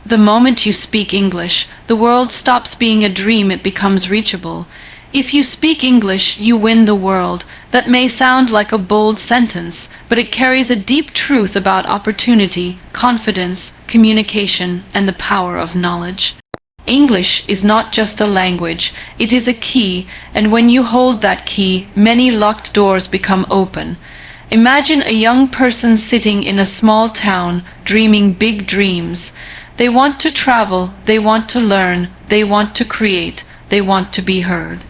The moment you speak English, the world stops being a dream, it becomes reachable. If you speak English, you win the world. That may sound like a bold sentence, but it carries a deep truth about opportunity, confidence, communication, and the power of knowledge. English is not just a language, it is a key, and when you hold that key, many locked doors become open. Imagine a young person sitting in a small town, dreaming big dreams. They want to travel, they want to learn, they want to create, they want to be heard.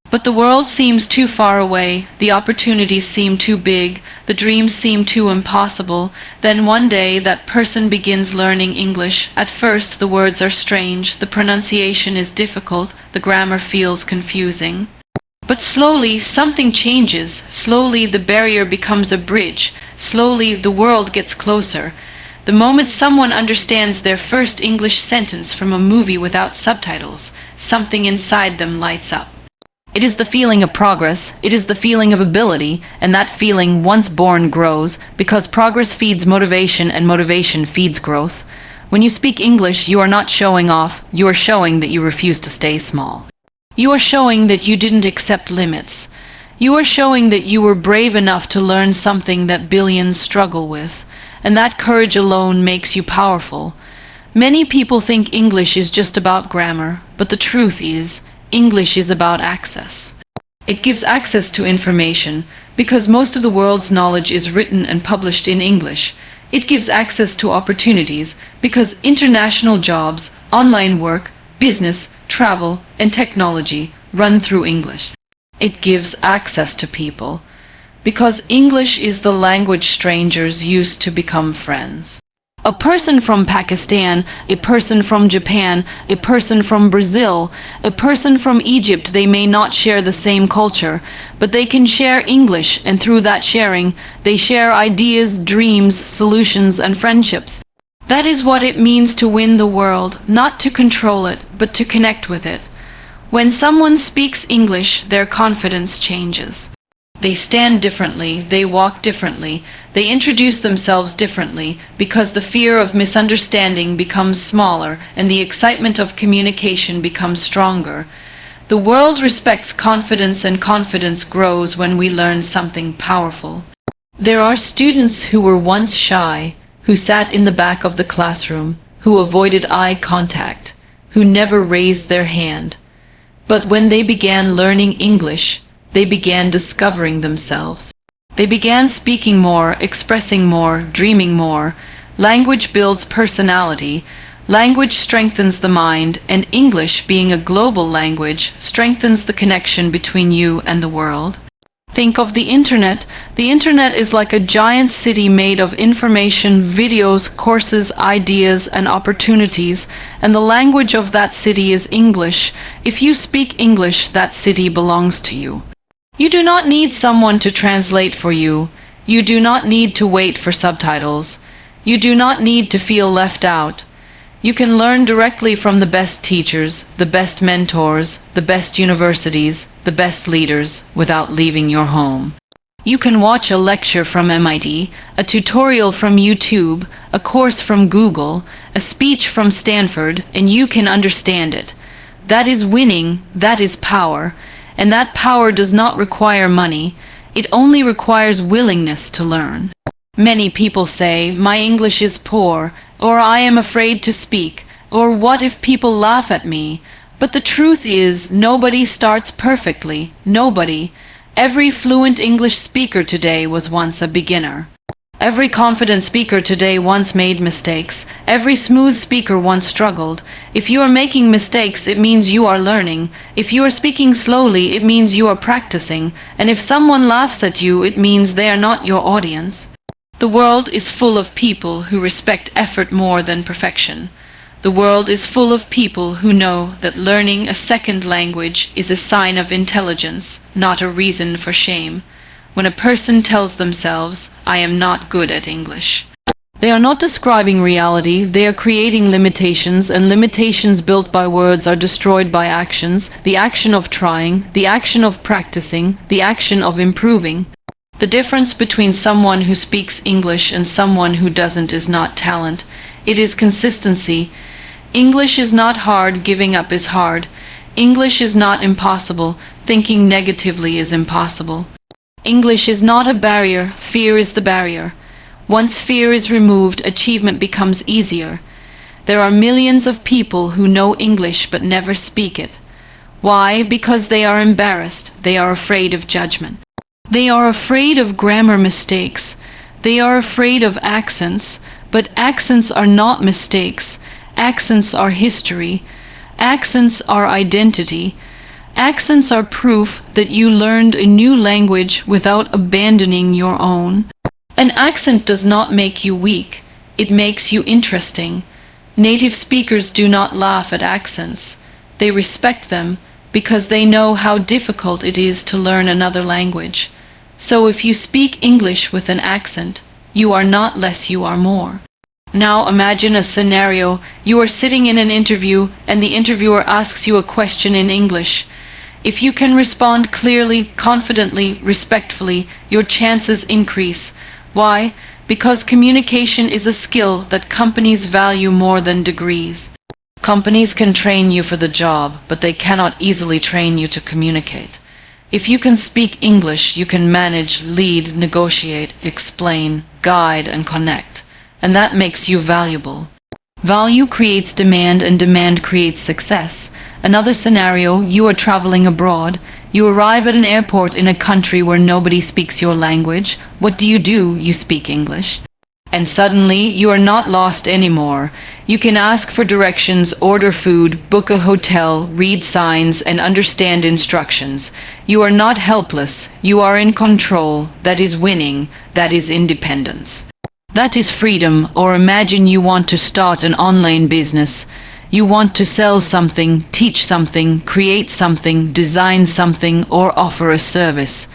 But the world seems too far away, the opportunities seem too big, the dreams seem too impossible. Then one day that person begins learning English. At first the words are strange, the pronunciation is difficult, the grammar feels confusing. But slowly something changes, slowly the barrier becomes a bridge, slowly the world gets closer. The moment someone understands their first English sentence from a movie without subtitles, something inside them lights up. It is the feeling of progress, it is the feeling of ability, and that feeling, once born, grows, because progress feeds motivation and motivation feeds growth. When you speak English, you are not showing off, you are showing that you refuse to stay small. You are showing that you didn't accept limits. You are showing that you were brave enough to learn something that billions struggle with, and that courage alone makes you powerful. Many people think English is just about grammar, but the truth is, English is about access. It gives access to information, because most of the world's knowledge is written and published in English. It gives access to opportunities, because international jobs, online work, business, travel, and technology run through English. It gives access to people, because English is the language strangers use to become friends. A person from Pakistan, a person from Japan, a person from Brazil, a person from Egypt, they may not share the same culture, but they can share English, and through that sharing, they share ideas, dreams, solutions, and friendships. That is what it means to win the world, not to control it, but to connect with it. When someone speaks English, their confidence changes. They stand differently, they walk differently, they introduce themselves differently, because the fear of misunderstanding becomes smaller and the excitement of communication becomes stronger. The world respects confidence, and confidence grows when we learn something powerful. There are students who were once shy, who sat in the back of the classroom, who avoided eye contact, who never raised their hand. But when they began learning English, they began discovering themselves. They began speaking more, expressing more, dreaming more. Language builds personality. Language strengthens the mind, and English, being a global language, strengthens the connection between you and the world. Think of the internet. The internet is like a giant city made of information, videos, courses, ideas, and opportunities, and the language of that city is English. If you speak English, that city belongs to you. You do not need someone to translate for you. You do not need to wait for subtitles. You do not need to feel left out. You can learn directly from the best teachers, the best mentors, the best universities, the best leaders, without leaving your home. You can watch a lecture from MIT, a tutorial from YouTube, a course from Google, a speech from Stanford, and you can understand it. That is winning, that is power. And that power does not require money, it only requires willingness to learn. Many people say, my English is poor, or I am afraid to speak, or what if people laugh at me? But the truth is, nobody starts perfectly, nobody. Every fluent English speaker today was once a beginner. Every confident speaker today once made mistakes. Every smooth speaker once struggled. If you are making mistakes, it means you are learning. If you are speaking slowly, it means you are practicing. And if someone laughs at you, it means they are not your audience. The world is full of people who respect effort more than perfection. The world is full of people who know that learning a second language is a sign of intelligence, not a reason for shame. When a person tells themselves, I am not good at English, they are not describing reality, they are creating limitations, and limitations built by words are destroyed by actions, the action of trying, the action of practicing, the action of improving. The difference between someone who speaks English and someone who doesn't is not talent, it is consistency. English is not hard, giving up is hard. English is not impossible, thinking negatively is impossible. English is not a barrier, fear is the barrier. Once fear is removed, achievement becomes easier. There are millions of people who know English but never speak it. Why? Because they are embarrassed. They are afraid of judgment. They are afraid of grammar mistakes. They are afraid of accents. But accents are not mistakes. Accents are history. Accents are identity. Accents are proof that you learned a new language without abandoning your own. An accent does not make you weak. It makes you interesting. Native speakers do not laugh at accents. They respect them because they know how difficult it is to learn another language. So if you speak English with an accent, you are not less, you are more. Now imagine a scenario. You are sitting in an interview and the interviewer asks you a question in English. If you can respond clearly, confidently, respectfully, your chances increase. Why? Because communication is a skill that companies value more than degrees. Companies can train you for the job, but they cannot easily train you to communicate. If you can speak English, you can manage, lead, negotiate, explain, guide, and connect. And that makes you valuable. Value creates demand, and demand creates success. Another scenario, you are traveling abroad. You arrive at an airport in a country where nobody speaks your language. What do? You speak English. And suddenly, you are not lost anymore. You can ask for directions, order food, book a hotel, read signs, and understand instructions. You are not helpless. You are in control. That is winning. That is independence. That is freedom. Or imagine you want to start an online business. You want to sell something, teach something, create something, design something, or offer a service.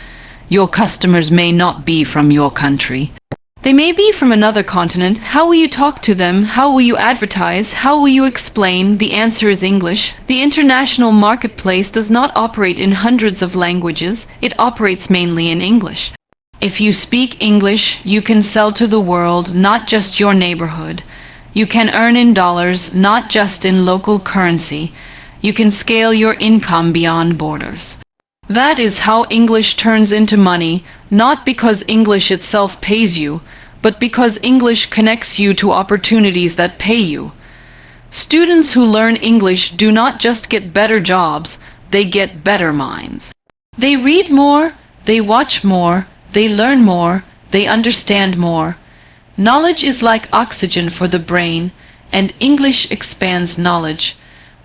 Your customers may not be from your country. They may be from another continent. How will you talk to them? How will you advertise? How will you explain? The answer is English. The international marketplace does not operate in hundreds of languages. It operates mainly in English. If you speak English, you can sell to the world, not just your neighborhood. You can earn in dollars, not just in local currency. You can scale your income beyond borders. That is how English turns into money, not because English itself pays you, but because English connects you to opportunities that pay you. Students who learn English do not just get better jobs, they get better minds. They read more, they watch more, they learn more, they understand more. Knowledge is like oxygen for the brain, and English expands knowledge.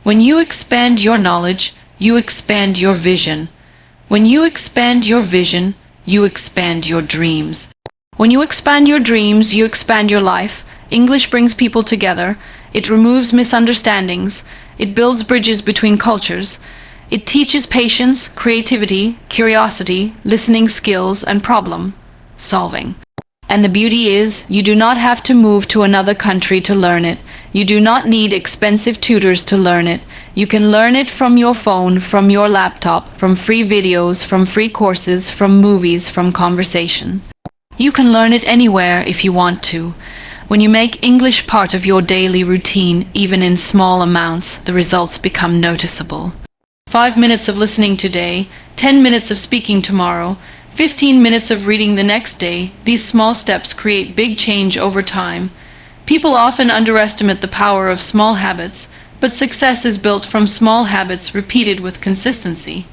When you expand your knowledge, you expand your vision. When you expand your vision, you expand your dreams. When you expand your dreams, you expand your life. English brings people together. It removes misunderstandings. It builds bridges between cultures. It teaches patience, creativity, curiosity, listening skills, and problem solving. And the beauty is, you do not have to move to another country to learn it. You do not need expensive tutors to learn it. You can learn it from your phone, from your laptop, from free videos, from free courses, from movies, from conversations. You can learn it anywhere if you want to. When you make English part of your daily routine, even in small amounts, the results become noticeable. 5 minutes of listening today, 10 minutes of speaking tomorrow, 15 minutes of reading the next day. These small steps create big change over time. People often underestimate the power of small habits, but success is built from small habits repeated with consistency.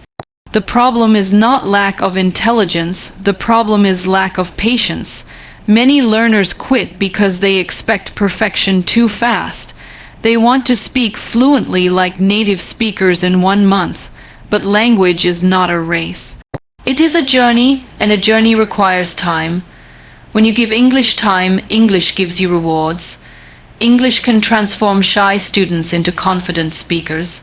The problem is not lack of intelligence, the problem is lack of patience. Many learners quit because they expect perfection too fast. They want to speak fluently like native speakers in 1 month, but language is not a race. It is a journey, and a journey requires time. When you give English time, English gives you rewards. English can transform shy students into confident speakers.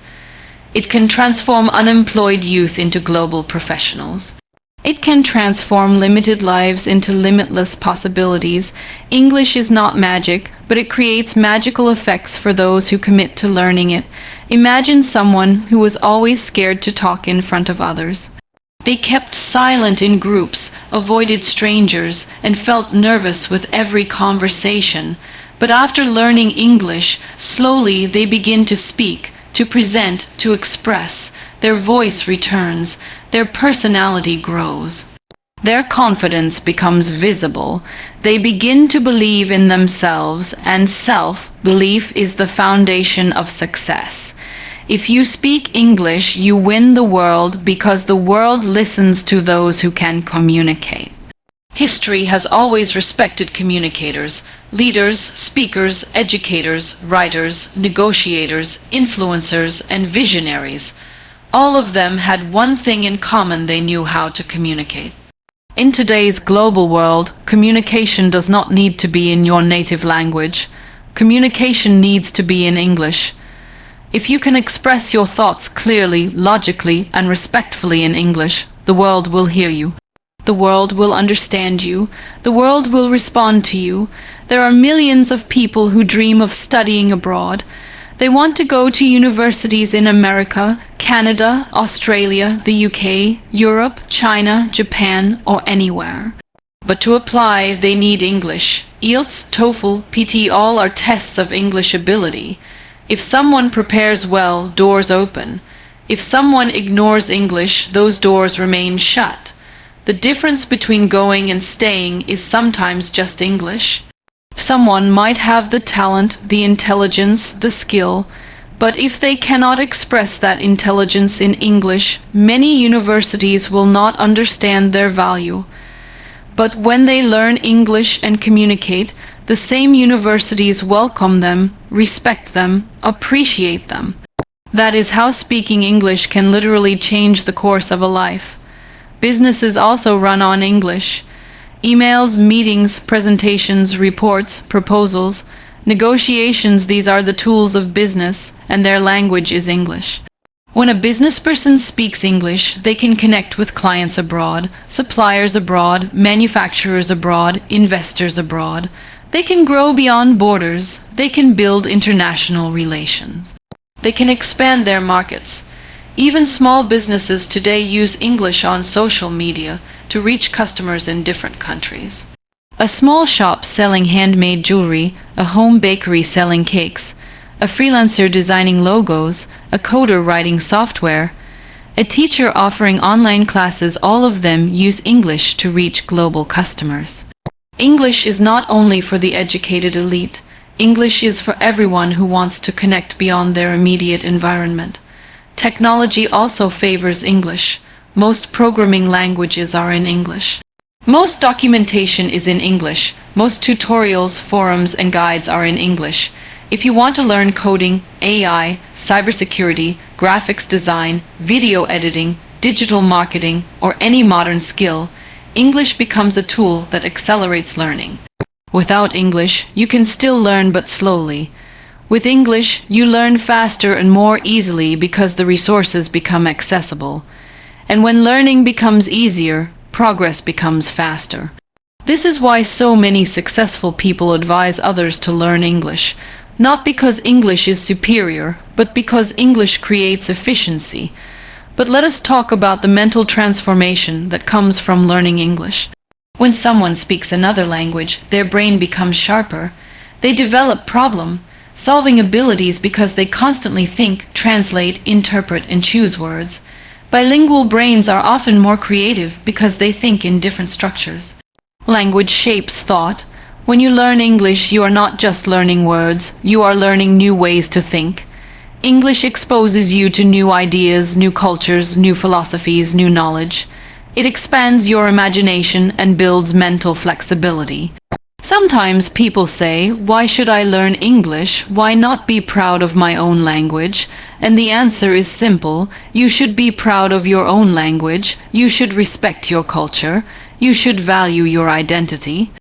It can transform unemployed youth into global professionals. It can transform limited lives into limitless possibilities. English is not magic, but it creates magical effects for those who commit to learning it. Imagine someone who was always scared to talk in front of others. They kept silent in groups, avoided strangers, and felt nervous with every conversation. But after learning English, slowly they begin to speak, to present, to express. Their voice returns, their personality grows. Their confidence becomes visible. They begin to believe in themselves, and self-belief is the foundation of success. If you speak English, you win the world because the world listens to those who can communicate. History has always respected communicators, leaders, speakers, educators, writers, negotiators, influencers, and visionaries. All of them had one thing in common: they knew how to communicate. In today's global world, communication does not need to be in your native language. Communication needs to be in English. If you can express your thoughts clearly, logically, and respectfully in English, the world will hear you. The world will understand you. The world will respond to you. There are millions of people who dream of studying abroad. They want to go to universities in America, Canada, Australia, the UK, Europe, China, Japan, or anywhere. But to apply, they need English. IELTS, TOEFL, PT, all are tests of English ability. If someone prepares well, doors open. If someone ignores English, those doors remain shut. The difference between going and staying is sometimes just English. Someone might have the talent, the intelligence, the skill, but if they cannot express that intelligence in English, many universities will not understand their value. But when they learn English and communicate, the same universities welcome them, respect them, appreciate them. That is how speaking English can literally change the course of a life. Businesses also run on English. Emails, meetings, presentations, reports, proposals, negotiations, these are the tools of business, and their language is English. When a business person speaks English, they can connect with clients abroad, suppliers abroad, manufacturers abroad, investors abroad. They can grow beyond borders. They can build international relations. They can expand their markets. Even small businesses today use English on social media to reach customers in different countries. A small shop selling handmade jewelry, a home bakery selling cakes, a freelancer designing logos, a coder writing software, a teacher offering online classes, all of them use English to reach global customers. English is not only for the educated elite. English is for everyone who wants to connect beyond their immediate environment. Technology also favors English. Most programming languages are in English. Most documentation is in English. Most tutorials, forums, and guides are in English. If you want to learn coding, AI, cybersecurity, graphics design, video editing, digital marketing, or any modern skill, English becomes a tool that accelerates learning. Without English, you can still learn, but slowly. With English, you learn faster and more easily because the resources become accessible. And when learning becomes easier, progress becomes faster. This is why so many successful people advise others to learn English, not because English is superior, but because English creates efficiency. But let us talk about the mental transformation that comes from learning English. When someone speaks another language, their brain becomes sharper. They develop problem-solving abilities because they constantly think, translate, interpret, and choose words. Bilingual brains are often more creative because they think in different structures. Language shapes thought. When you learn English, you are not just learning words, you are learning new ways to think. English exposes you to new ideas, new cultures, new philosophies, new knowledge. It expands your imagination and builds mental flexibility. Sometimes people say, why should I learn English? Why not be proud of my own language? And the answer is simple. You should be proud of your own language. You should respect your culture. You should value your identity.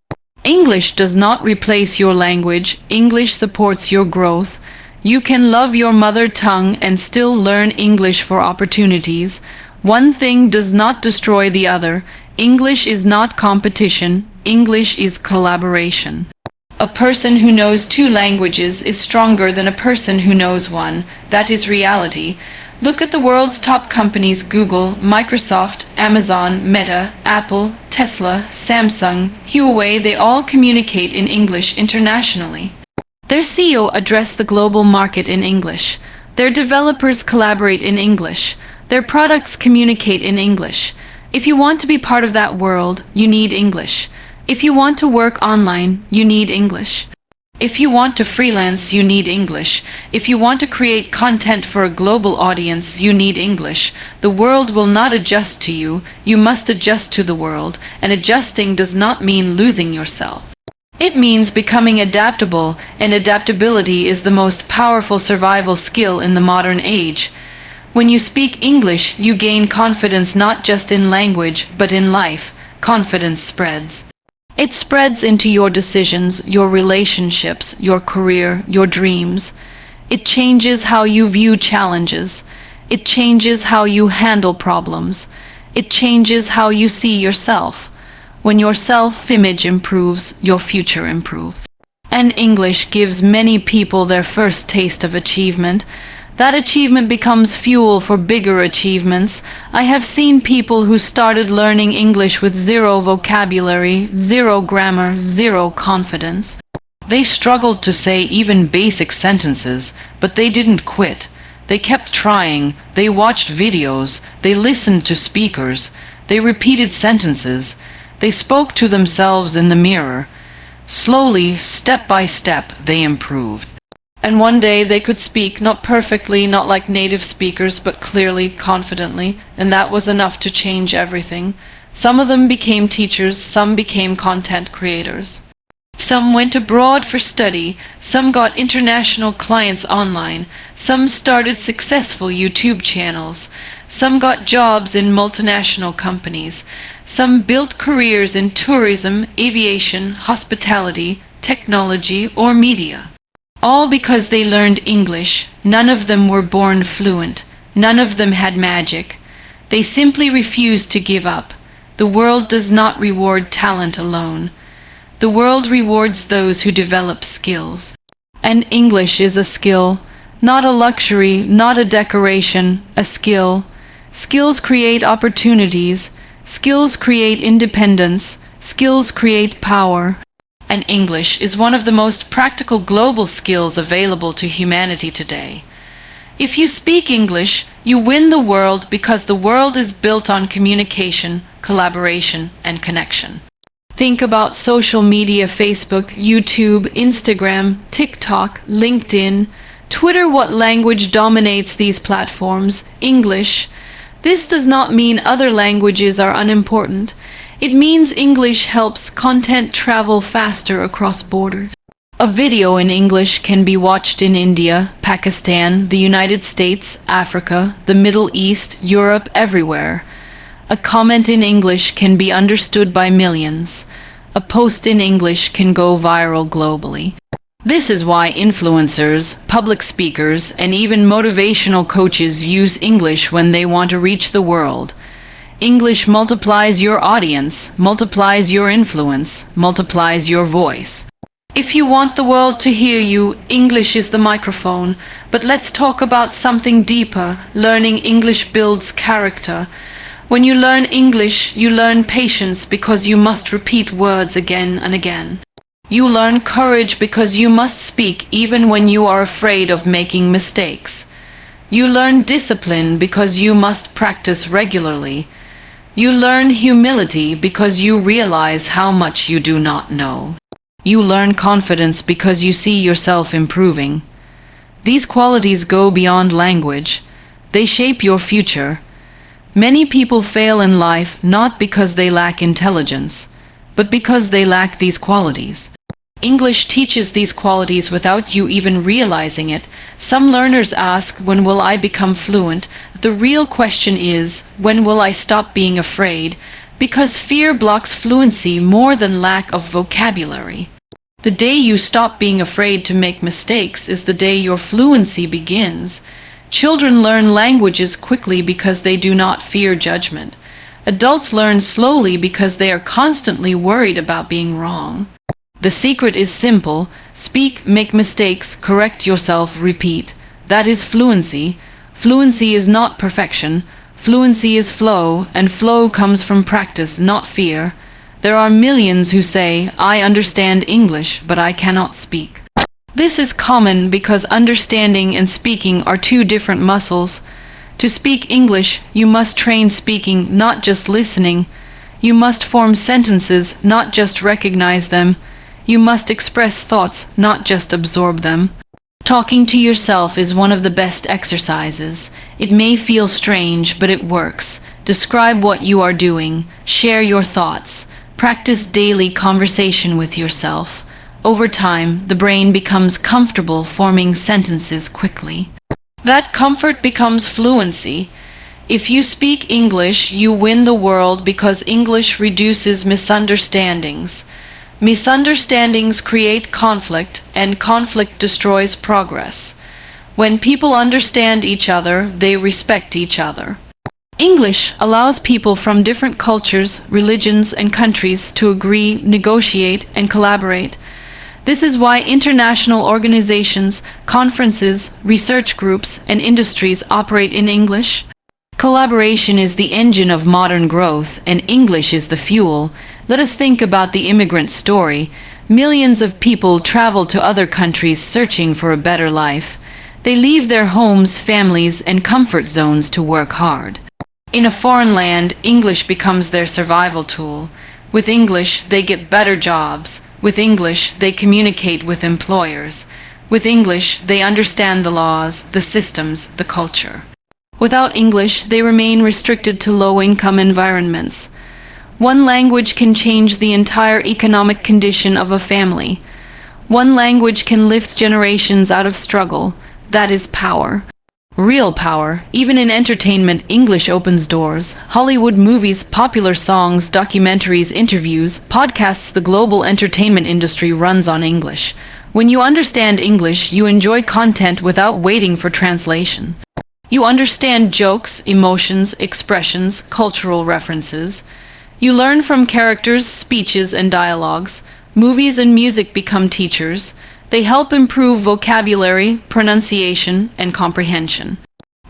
English does not replace your language. English supports your growth. You can love your mother tongue and still learn English for opportunities. One thing does not destroy the other. English is not competition. English is collaboration. A person who knows 2 languages is stronger than a person who knows 1. That is reality. Look at the world's top companies: Google, Microsoft, Amazon, Meta, Apple, Tesla, Samsung, Huawei. They all communicate in English internationally. Their CEO address the global market in English. Their developers collaborate in English. Their products communicate in English. If you want to be part of that world, you need English. If you want to work online, you need English. If you want to freelance, you need English. If you want to create content for a global audience, you need English. The world will not adjust to you. You must adjust to the world, and adjusting does not mean losing yourself. It means becoming adaptable, and adaptability is the most powerful survival skill in the modern age. When you speak English, you gain confidence not just in language, but in life. Confidence spreads. It spreads into your decisions, your relationships, your career, your dreams. It changes how you view challenges. It changes how you handle problems. It changes how you see yourself. When your self-image improves, your future improves. And English gives many people their first taste of achievement. That achievement becomes fuel for bigger achievements. I have seen people who started learning English with zero vocabulary, zero grammar, zero confidence. They struggled to say even basic sentences, but they didn't quit. They kept trying. They watched videos. They listened to speakers. They repeated sentences. They spoke to themselves in the mirror. Slowly, step by step, they improved. And one day they could speak, not perfectly, not like native speakers, but clearly, confidently, and that was enough to change everything. Some of them became teachers, some became content creators. Some went abroad for study, some got international clients online, some started successful YouTube channels, some got jobs in multinational companies, some built careers in tourism, aviation, hospitality, technology, or media. All because they learned English. None of them were born fluent. None of them had magic. They simply refused to give up. The world does not reward talent alone. The world rewards those who develop skills. And English is a skill, not a luxury, not a decoration, a skill. Skills create opportunities. Skills create independence. Skills create power. And English is one of the most practical global skills available to humanity today. If you speak English, you win the world because the world is built on communication, collaboration, and connection. Think about social media: Facebook, YouTube, Instagram, TikTok, LinkedIn, Twitter. What language dominates these platforms? English. This does not mean other languages are unimportant. It means English helps content travel faster across borders. A video in English can be watched in India, Pakistan, the United States, Africa, the Middle East, Europe, everywhere. A comment in English can be understood by millions. A post in English can go viral globally. This is why influencers, public speakers, and even motivational coaches use English when they want to reach the world. English multiplies your audience, multiplies your influence, multiplies your voice. If you want the world to hear you, English is the microphone. But let's talk about something deeper. Learning English builds character. When you learn English, you learn patience because you must repeat words again and again. You learn courage because you must speak even when you are afraid of making mistakes. You learn discipline because you must practice regularly. You learn humility because you realize how much you do not know. You learn confidence because you see yourself improving. These qualities go beyond language. They shape your future. Many people fail in life not because they lack intelligence, but because they lack these qualities. English teaches these qualities without you even realizing it. Some learners ask, when will I become fluent? The real question is, when will I stop being afraid? Because fear blocks fluency more than lack of vocabulary. The day you stop being afraid to make mistakes is the day your fluency begins. Children learn languages quickly because they do not fear judgment. Adults learn slowly because they are constantly worried about being wrong. The secret is simple. Speak, make mistakes, correct yourself, repeat. That is fluency. Fluency is not perfection. Fluency is flow, and flow comes from practice, not fear. There are millions who say, I understand English, but I cannot speak. This is common because understanding and speaking are two different muscles. To speak English, you must train speaking, not just listening. You must form sentences, not just recognize them. You must express thoughts, not just absorb them. Talking to yourself is one of the best exercises. It may feel strange, but it works. Describe what you are doing. Share your thoughts. Practice daily conversation with yourself. Over time, the brain becomes comfortable forming sentences quickly. That comfort becomes fluency. If you speak English, you win the world because English reduces misunderstandings. Misunderstandings create conflict, and conflict destroys progress. When people understand each other, they respect each other. English allows people from different cultures, religions, and countries to agree, negotiate, and collaborate. This is why international organizations, conferences, research groups, and industries operate in English. Collaboration is the engine of modern growth, and English is the fuel. Let us think about the immigrant story. Millions of people travel to other countries searching for a better life. They leave their homes, families, and comfort zones to work hard. In a foreign land, English becomes their survival tool. With English, they get better jobs. With English, they communicate with employers. With English, they understand the laws, the systems, the culture. Without English, they remain restricted to low-income environments. One language can change the entire economic condition of a family. One language can lift generations out of struggle. That is power. Real power. Even in entertainment, English opens doors. Hollywood movies, popular songs, documentaries, interviews, podcasts, the global entertainment industry runs on English. When you understand English, you enjoy content without waiting for translation. You understand jokes, emotions, expressions, cultural references. You learn from characters, speeches, and dialogues. Movies and music become teachers. They help improve vocabulary, pronunciation, and comprehension.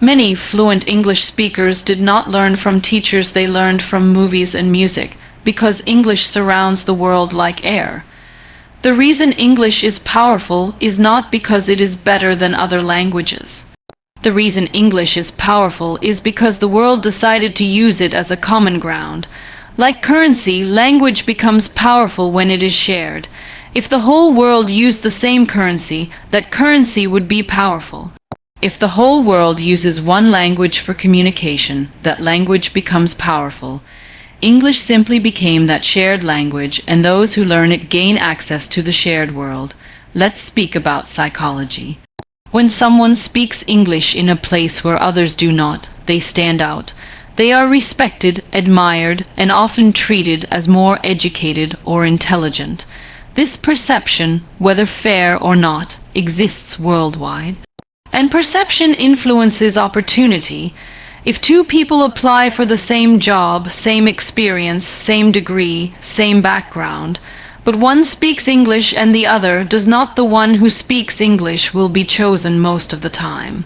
Many fluent English speakers did not learn from teachers, they learned from movies and music, because English surrounds the world like air. The reason English is powerful is not because it is better than other languages. The reason English is powerful is because the world decided to use it as a common ground. Like currency, language becomes powerful when it is shared. If the whole world used the same currency, that currency would be powerful. If the whole world uses one language for communication, that language becomes powerful. English simply became that shared language, and those who learn it gain access to the shared world. Let's speak about psychology. When someone speaks English in a place where others do not, they stand out. They are respected, admired, and often treated as more educated or intelligent. This perception, whether fair or not, exists worldwide. And perception influences opportunity. If two people apply for the same job, same experience, same degree, same background, but one speaks English and the other does not, the one who speaks English will be chosen most of the time.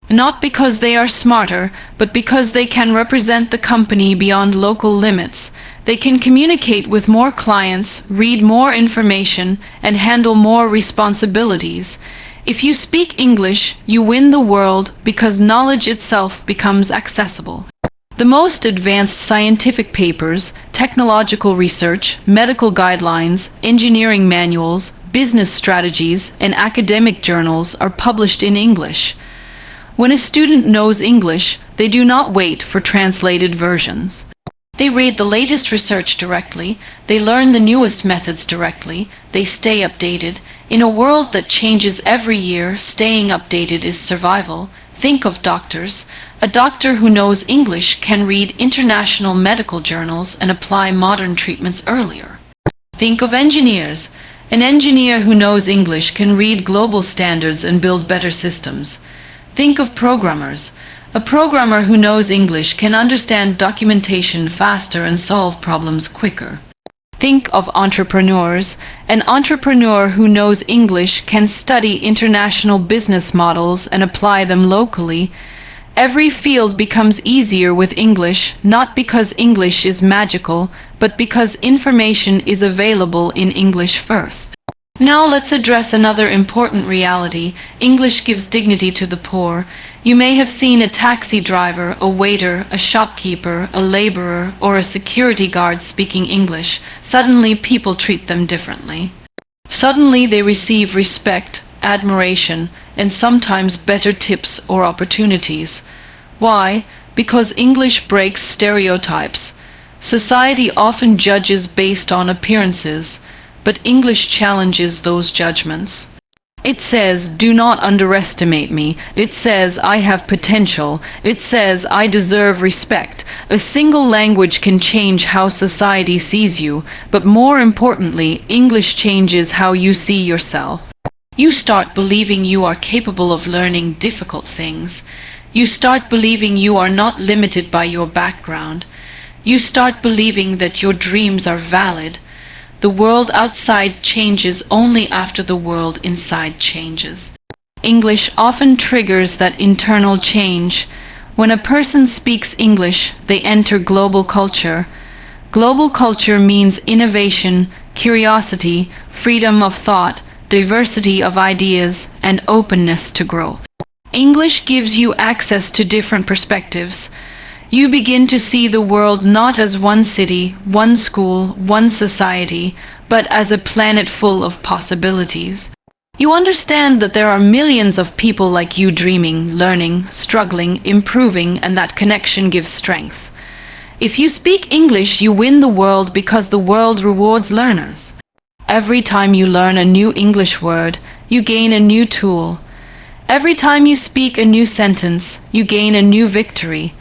Not because they are smarter, but because they can represent the company beyond local limits. They can communicate with more clients, read more information, and handle more responsibilities. If you speak English, you win the world because knowledge itself becomes accessible. The most advanced scientific papers, technological research, medical guidelines, engineering manuals, business strategies, and academic journals are published in English. When a student knows English, they do not wait for translated versions. They read the latest research directly, they learn the newest methods directly, they stay updated. In a world that changes every year, staying updated is survival. Think of doctors. A doctor who knows English can read international medical journals and apply modern treatments earlier. Think of engineers. An engineer who knows English can read global standards and build better systems. Think of programmers. A programmer who knows English can understand documentation faster and solve problems quicker. Think of entrepreneurs. An entrepreneur who knows English can study international business models and apply them locally. Every field becomes easier with English, not because English is magical, but because information is available in English first. Now let's address another important reality. English gives dignity to the poor. You may have seen a taxi driver, a waiter, a shopkeeper, a laborer, or a security guard speaking English. Suddenly people treat them differently. Suddenly they receive respect, admiration, and sometimes better tips or opportunities. Why? Because English breaks stereotypes. Society often judges based on appearances, but English challenges those judgments. It says, do not underestimate me. It says, I have potential. It says, I deserve respect. A single language can change how society sees you, but more importantly, English changes how you see yourself. You start believing you are capable of learning difficult things. You start believing you are not limited by your background. You start believing that your dreams are valid. The world outside changes only after the world inside changes. English often triggers that internal change. When a person speaks English, they enter global culture. Global culture means innovation, curiosity, freedom of thought, diversity of ideas, and openness to growth. English gives you access to different perspectives. You begin to see the world not as one city, one school, one society, but as a planet full of possibilities. You understand that there are millions of people like you dreaming, learning, struggling, improving, and that connection gives strength. If you speak English, you win the world because the world rewards learners. Every time you learn a new English word, you gain a new tool. Every time you speak a new sentence, you gain a new victory.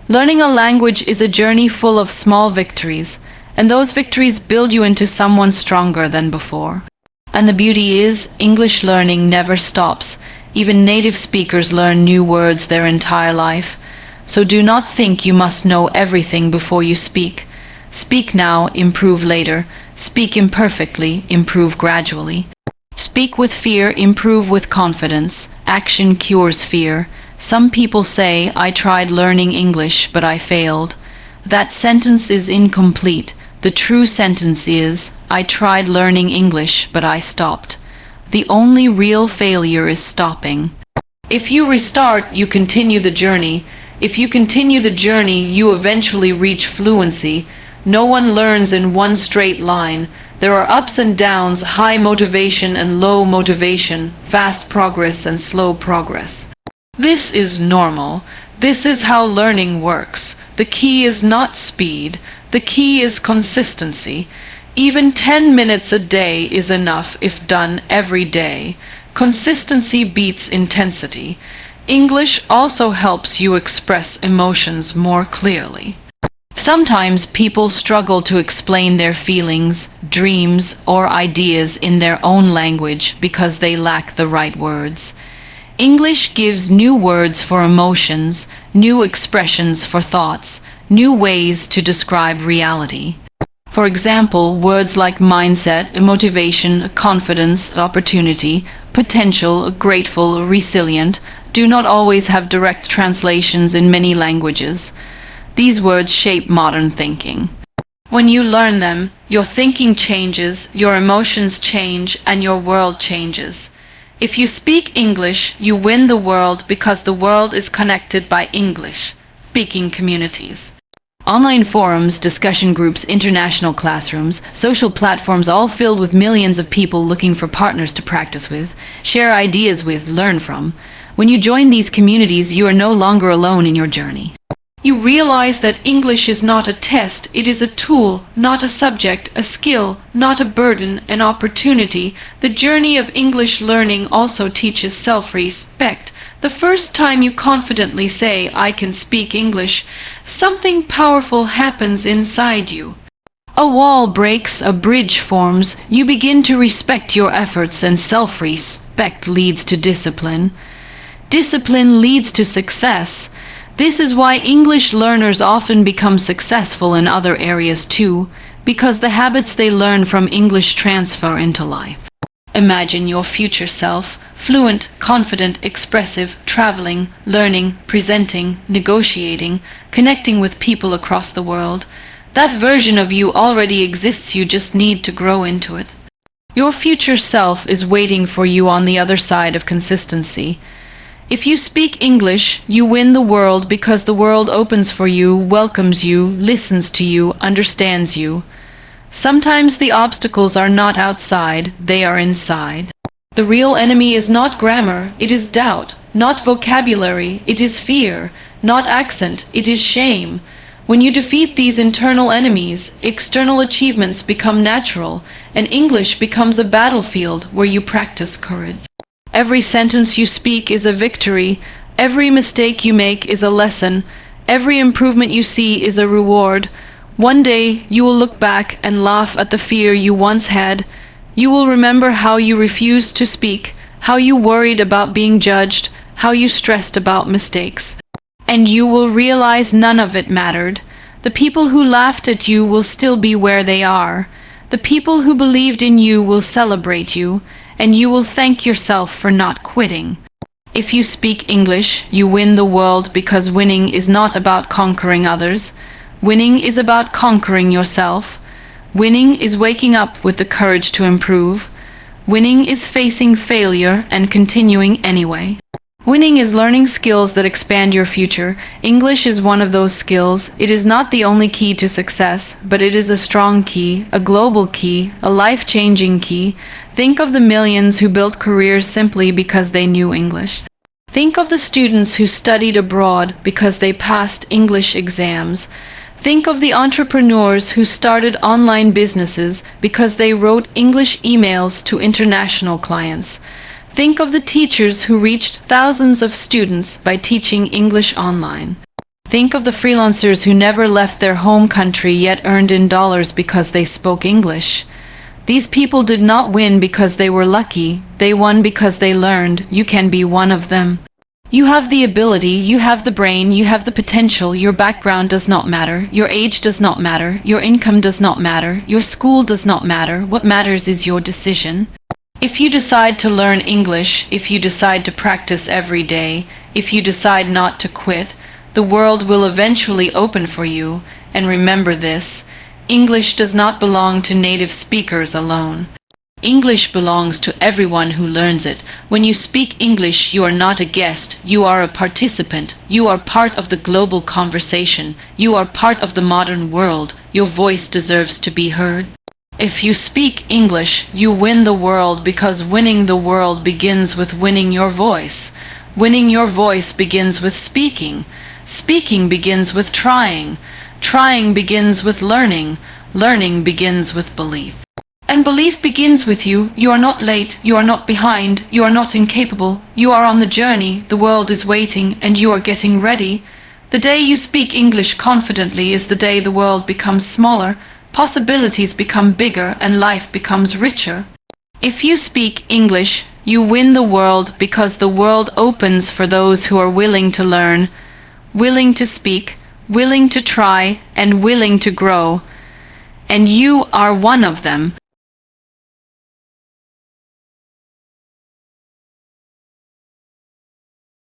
Learning a language is a journey full of small victories, and those victories build you into someone stronger than before. And the beauty is, English learning never stops. Even native speakers learn new words their entire life. So do not think you must know everything before you speak. Speak now, improve later. Speak imperfectly, improve gradually. Speak with fear, improve with confidence. Action cures fear. Some people say, I tried learning English, but I failed. That sentence is incomplete. The true sentence is, I tried learning English, but I stopped. The only real failure is stopping. If you restart, you continue the journey. If you continue the journey, you eventually reach fluency. No one learns in one straight line. There are ups and downs, high motivation and low motivation, fast progress and slow progress. This is normal. This is how learning works. The key is not speed. The key is consistency. Even 10 minutes a day is enough if done every day. Consistency beats intensity. English also helps you express emotions more clearly. Sometimes people struggle to explain their feelings, dreams, or ideas in their own language because they lack the right words. English gives new words for emotions, new expressions for thoughts, new ways to describe reality. For example, words like mindset, motivation, confidence, opportunity, potential, grateful, resilient do not always have direct translations in many languages. These words shape modern thinking. When you learn them, your thinking changes, your emotions change, and your world changes. If you speak English, you win the world because the world is connected by English-speaking communities. Online forums, discussion groups, international classrooms, social platforms all filled with millions of people looking for partners to practice with, share ideas with, learn from. When you join these communities, you are no longer alone in your journey. You realize that English is not a test, it is a tool, not a subject, a skill, not a burden, an opportunity. The journey of English learning also teaches self-respect. The first time you confidently say, I can speak English, something powerful happens inside you. A wall breaks, a bridge forms, you begin to respect your efforts, and self-respect leads to discipline. Discipline leads to success. This is why English learners often become successful in other areas too, because the habits they learn from English transfer into life. Imagine your future self, fluent, confident, expressive, traveling, learning, presenting, negotiating, connecting with people across the world. That version of you already exists, you just need to grow into it. Your future self is waiting for you on the other side of consistency. If you speak English, you win the world because the world opens for you, welcomes you, listens to you, understands you. Sometimes the obstacles are not outside, they are inside. The real enemy is not grammar, it is doubt, not vocabulary, it is fear, not accent, it is shame. When you defeat these internal enemies, external achievements become natural, and English becomes a battlefield where you practice courage. Every sentence you speak is a victory, every mistake you make is a lesson, every improvement you see is a reward. One day you will look back and laugh at the fear you once had. You will remember how you refused to speak, how you worried about being judged, how you stressed about mistakes. And you will realize none of it mattered. The people who laughed at you will still be where they are. The people who believed in you will celebrate you, and you will thank yourself for not quitting. If you speak English, you win the world because winning is not about conquering others. Winning is about conquering yourself. Winning is waking up with the courage to improve. Winning is facing failure and continuing anyway. Winning is learning skills that expand your future. English is one of those skills. It is not the only key to success, but it is a strong key, a global key, a life-changing key. Think of the millions who built careers simply because they knew English. Think of the students who studied abroad because they passed English exams. Think of the entrepreneurs who started online businesses because they wrote English emails to international clients. Think of the teachers who reached thousands of students by teaching English online. Think of the freelancers who never left their home country yet earned in dollars because they spoke English. These people did not win because they were lucky, they won because they learned. You can be one of them. You have the ability, you have the brain, you have the potential. Your background does not matter, your age does not matter, your income does not matter, your school does not matter. What matters is your decision. If you decide to learn English, if you decide to practice every day, if you decide not to quit, the world will eventually open for you. And remember this, English does not belong to native speakers alone. English belongs to everyone who learns it. When you speak English, you are not a guest, you are a participant. You are part of the global conversation. You are part of the modern world. Your voice deserves to be heard. If you speak English, you win the world because winning the world begins with winning your voice. Winning your voice begins with speaking. Speaking begins with trying. Trying begins with learning. Learning begins with belief. And belief begins with you. You are not late, you are not behind, you are not incapable. You are on the journey, the world is waiting, and you are getting ready. The day you speak English confidently is the day the world becomes smaller, possibilities become bigger, and life becomes richer. If you speak English, you win the world because the world opens for those who are willing to learn, willing to speak, willing to try, and willing to grow. And you are one of them.